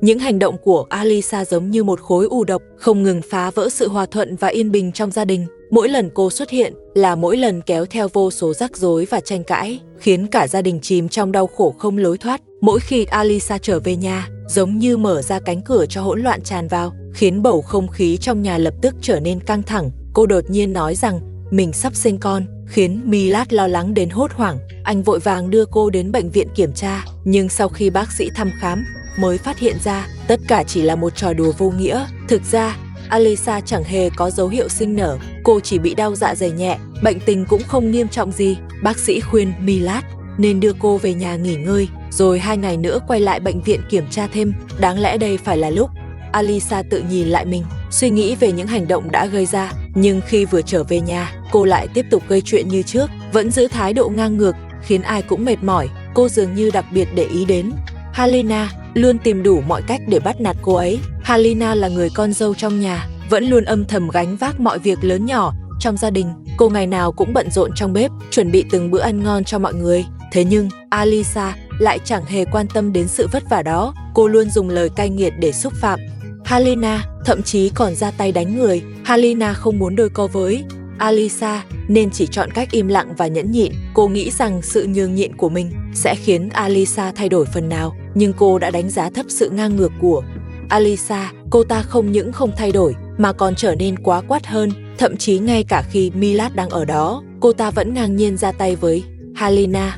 Những hành động của Alisa giống như một khối u độc, không ngừng phá vỡ sự hòa thuận và yên bình trong gia đình. Mỗi lần cô xuất hiện là mỗi lần kéo theo vô số rắc rối và tranh cãi, khiến cả gia đình chìm trong đau khổ không lối thoát. Mỗi khi Alisa trở về nhà, giống như mở ra cánh cửa cho hỗn loạn tràn vào, khiến bầu không khí trong nhà lập tức trở nên căng thẳng. Cô đột nhiên nói rằng mình sắp sinh con, khiến Milad lo lắng đến hốt hoảng. Anh vội vàng đưa cô đến bệnh viện kiểm tra, nhưng sau khi bác sĩ thăm khám, mới phát hiện ra tất cả chỉ là một trò đùa vô nghĩa. Thực ra, Alisa chẳng hề có dấu hiệu sinh nở, cô chỉ bị đau dạ dày nhẹ, bệnh tình cũng không nghiêm trọng gì. Bác sĩ khuyên Milad nên đưa cô về nhà nghỉ ngơi, rồi 2 ngày nữa quay lại bệnh viện kiểm tra thêm. Đáng lẽ đây phải là lúc Alisa tự nhìn lại mình, suy nghĩ về những hành động đã gây ra. Nhưng khi vừa trở về nhà, cô lại tiếp tục gây chuyện như trước, vẫn giữ thái độ ngang ngược, khiến ai cũng mệt mỏi. Cô dường như đặc biệt để ý đến Halina, luôn tìm đủ mọi cách để bắt nạt cô ấy. Halina là người con dâu trong nhà, vẫn luôn âm thầm gánh vác mọi việc lớn nhỏ trong gia đình. Cô ngày nào cũng bận rộn trong bếp, chuẩn bị từng bữa ăn ngon cho mọi người. Thế nhưng Alisa lại chẳng hề quan tâm đến sự vất vả đó. Cô luôn dùng lời cay nghiệt để xúc phạm Halina, thậm chí còn ra tay đánh người. Halina không muốn đôi co với Alisa nên chỉ chọn cách im lặng và nhẫn nhịn. Cô nghĩ rằng sự nhường nhịn của mình sẽ khiến Alisa thay đổi phần nào, nhưng cô đã đánh giá thấp sự ngang ngược của Alisa. Cô ta không những không thay đổi mà còn trở nên quá quát hơn. Thậm chí ngay cả khi Milad đang ở đó, cô ta vẫn ngang nhiên ra tay với Halina.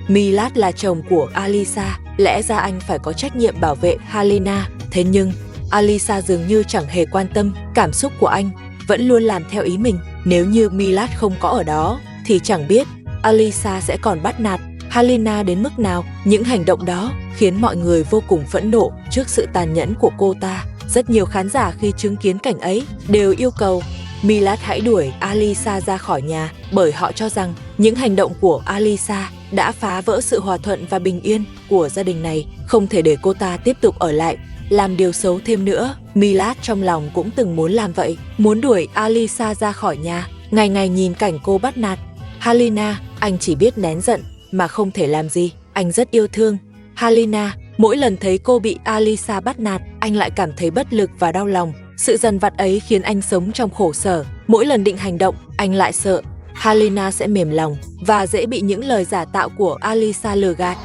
Milad là chồng của Alisa, lẽ ra anh phải có trách nhiệm bảo vệ Halina. Thế nhưng Alisa dường như chẳng hề quan tâm, cảm xúc của anh vẫn luôn làm theo ý mình. Nếu như Milad không có ở đó thì chẳng biết Alisa sẽ còn bắt nạt Halina đến mức nào. Những hành động đó khiến mọi người vô cùng phẫn nộ trước sự tàn nhẫn của cô ta. Rất nhiều khán giả khi chứng kiến cảnh ấy đều yêu cầu Milad hãy đuổi Alisa ra khỏi nhà, bởi họ cho rằng những hành động của Alisa đã phá vỡ sự hòa thuận và bình yên của gia đình này, không thể để cô ta tiếp tục ở lại làm điều xấu thêm nữa. Milad trong lòng cũng từng muốn làm vậy, muốn đuổi Alisa ra khỏi nhà. Ngày ngày nhìn cảnh cô bắt nạt Halina, anh chỉ biết nén giận mà không thể làm gì. Anh rất yêu thương Halina. Mỗi lần thấy cô bị Alisa bắt nạt, anh lại cảm thấy bất lực và đau lòng. Sự dằn vặt ấy khiến anh sống trong khổ sở. Mỗi lần định hành động, anh lại sợ Halina sẽ mềm lòng và dễ bị những lời giả tạo của Alisa lừa gạt.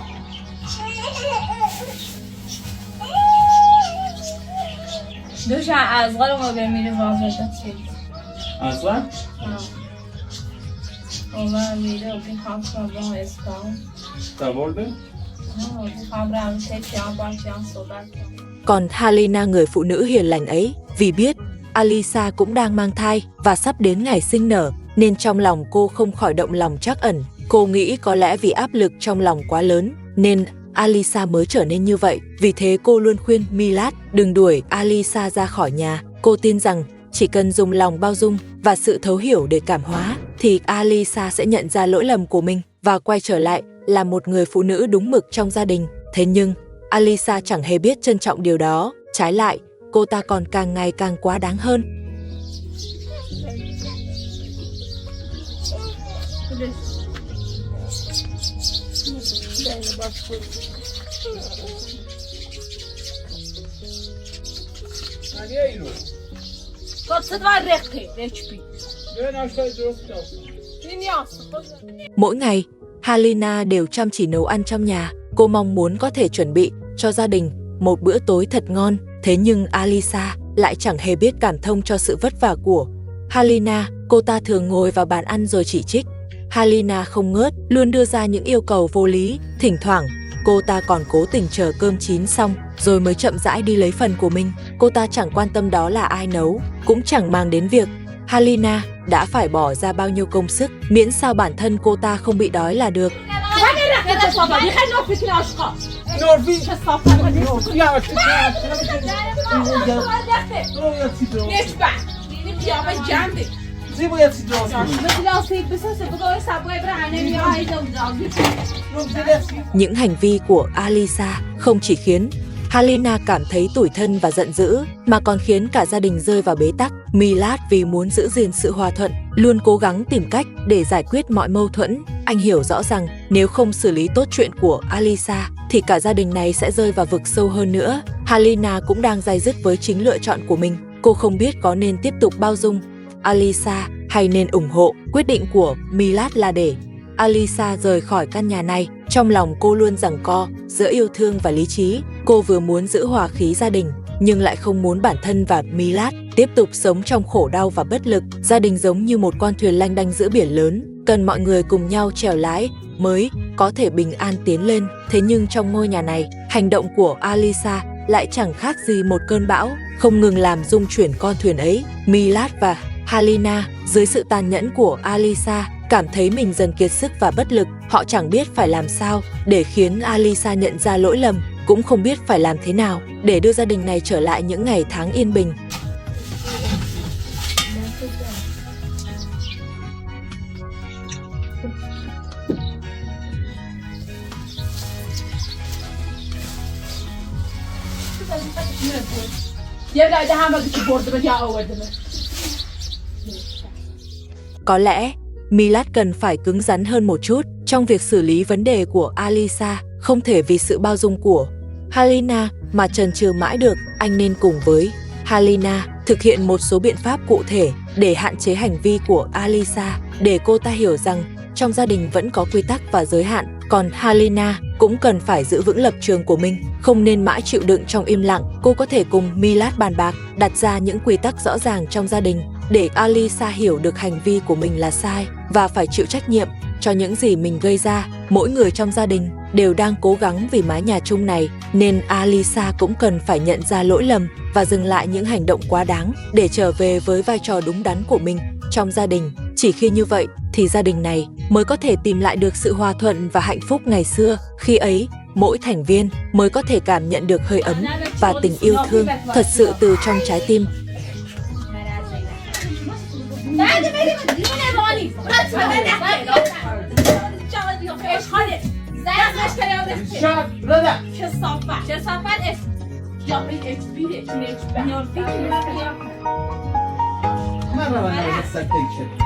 Còn Halina, người phụ nữ hiền lành ấy, vì biết Alisa cũng đang mang thai và sắp đến ngày sinh nở, nên trong lòng cô không khỏi động lòng trắc ẩn. Cô nghĩ có lẽ vì áp lực trong lòng quá lớn nên Alisa mới trở nên như vậy. Vì thế cô luôn khuyên Milad đừng đuổi Alisa ra khỏi nhà. Cô tin rằng chỉ cần dùng lòng bao dung và sự thấu hiểu để cảm hóa thì Alisa sẽ nhận ra lỗi lầm của mình và quay trở lại là một người phụ nữ đúng mực trong gia đình. Thế nhưng Alisa chẳng hề biết trân trọng điều đó. Trái lại, cô ta còn càng ngày càng quá đáng hơn. Mỗi ngày, Halina đều chăm chỉ nấu ăn trong nhà. Cô mong muốn có thể chuẩn bị cho gia đình một bữa tối thật ngon. Thế nhưng Alisa lại chẳng hề biết cảm thông cho sự vất vả của Halina. Cô ta thường ngồi vào bàn ăn rồi chỉ trích Halina không ngớt, luôn đưa ra những yêu cầu vô lý. Thỉnh thoảng, cô ta còn cố tình chờ cơm chín xong rồi mới chậm rãi đi lấy phần của mình. Cô ta chẳng quan tâm đó là ai nấu, cũng chẳng mang đến việc Halina đã phải bỏ ra bao nhiêu công sức, miễn sao bản thân cô ta không bị đói là được. كصافة خلي نوفيك العشقة نورفي كصافة نورفي يا يشبع يعني قيامة جامدة زي ما يصير بس لا أصيب بس بقول سابوا إبرة عني يا هاي Những hành vi của Alisa không chỉ khiến Halina cảm thấy tủi thân và giận dữ, mà còn khiến cả gia đình rơi vào bế tắc. Milad vì muốn giữ gìn sự hòa thuận, luôn cố gắng tìm cách để giải quyết mọi mâu thuẫn. Anh hiểu rõ rằng nếu không xử lý tốt chuyện của Alisa, thì cả gia đình này sẽ rơi vào vực sâu hơn nữa. Halina cũng đang day dứt với chính lựa chọn của mình. Cô không biết có nên tiếp tục bao dung Alisa hay nên ủng hộ. Quyết định của Milad là để Alisa rời khỏi căn nhà này. Trong lòng cô luôn giằng co giữa yêu thương và lý trí. Cô vừa muốn giữ hòa khí gia đình, nhưng lại không muốn bản thân và Milad tiếp tục sống trong khổ đau và bất lực. Gia đình giống như một con thuyền lanh đanh giữa biển lớn, cần mọi người cùng nhau chèo lái mới có thể bình an tiến lên. Thế nhưng trong ngôi nhà này, hành động của Alisa lại chẳng khác gì một cơn bão, không ngừng làm rung chuyển con thuyền ấy. Milad và Halina dưới sự tàn nhẫn của Alisa cảm thấy mình dần kiệt sức và bất lực. Họ chẳng biết phải làm sao để khiến Alisa nhận ra lỗi lầm, cũng không biết phải làm thế nào để đưa gia đình này trở lại những ngày tháng yên bình. Có lẽ Milad cần phải cứng rắn hơn một chút trong việc xử lý vấn đề của Alisa, không thể vì sự bao dung của Halina mà chần chừ mãi được. Anh nên cùng với Halina thực hiện một số biện pháp cụ thể để hạn chế hành vi của Alisa, để cô ta hiểu rằng trong gia đình vẫn có quy tắc và giới hạn. Còn Halina cũng cần phải giữ vững lập trường của mình, không nên mãi chịu đựng trong im lặng. Cô có thể cùng Milad bàn bạc, đặt ra những quy tắc rõ ràng trong gia đình để Alisa hiểu được hành vi của mình là sai và phải chịu trách nhiệm cho những gì mình gây ra. Mỗi người trong gia đình đều đang cố gắng vì mái nhà chung này, nên Alisa cũng cần phải nhận ra lỗi lầm và dừng lại những hành động quá đáng để trở về với vai trò đúng đắn của mình trong gia đình. Chỉ khi như vậy thì gia đình này mới có thể tìm lại được sự hòa thuận và hạnh phúc ngày xưa. Khi ấy, mỗi thành viên mới có thể cảm nhận được hơi ấm và tình yêu thương thật sự từ trong trái tim. مرة وانا بس التنشن